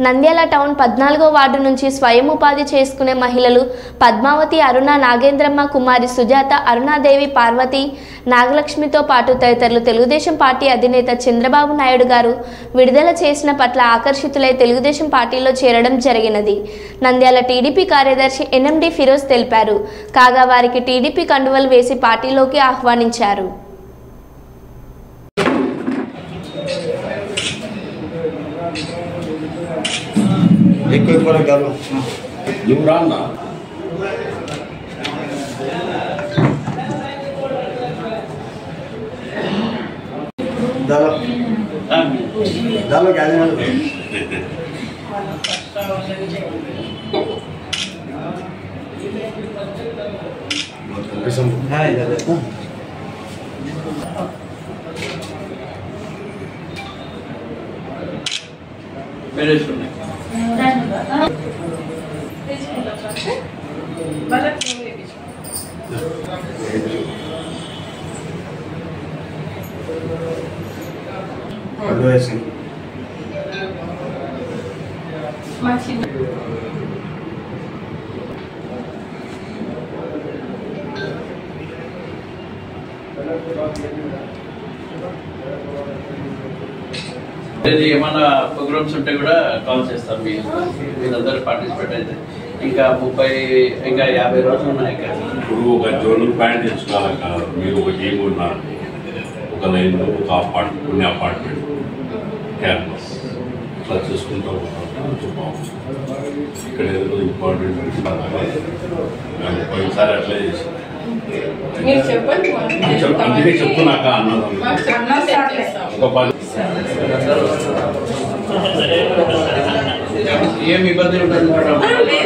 Nandyal town 14వ ward నుంచి స్వయం ఉపాధి చేసుకునే మహిళలు పద్మావతి, అరుణ, నాగేంద్రమ్మ, కుమారి సుజాత, అరుణాదేవి, పార్వతి, నాగలక్ష్మితో పాటు తదితరులు తెలుగుదేశం పార్టీ అధినేత చంద్రబాబు నాయుడు గారు విడుదల చేసిన పట్ల ఆకర్షితులై తెలుగుదేశం పార్టీలో చేరడం జరిగినది. నంద్యాల టీడీపీ కార్యదర్శి ఎన్ఎండి ఫిరోజ్ తెలిపారు. కాగా వారికి టీడీపీ కండువలు వేసి పార్టీలోకి ఆహ్వానించారు. ఏమన్నా ప్రోగ్రామ్స్ ఉంటే కూడా కాల్ చేస్తాం. మీరందరూ పార్టిసిపేట్ అయితే ఇంకా 50 రోజులు ఉన్నాయి. ఇప్పుడు ఒక జోనల్ ప్లాన్ తెచ్చుకోవాలక మీరు ఒక టీం ఉన్నారు, ఒక లైన్ ఒక అపార్ట్మెంట్, కొన్ని అపార్ట్మెంట్ క్యాంపస్ అట్లా చూసుకుంటూ బాగుంది. ఇక్కడ ఏదో ఇంపార్టెంట్ పోయినసారి అట్లా చేసి అందుకే చెప్తున్నాక అన్నది ఏం ఇబ్బంది ఉంటుంది మళ్ళీ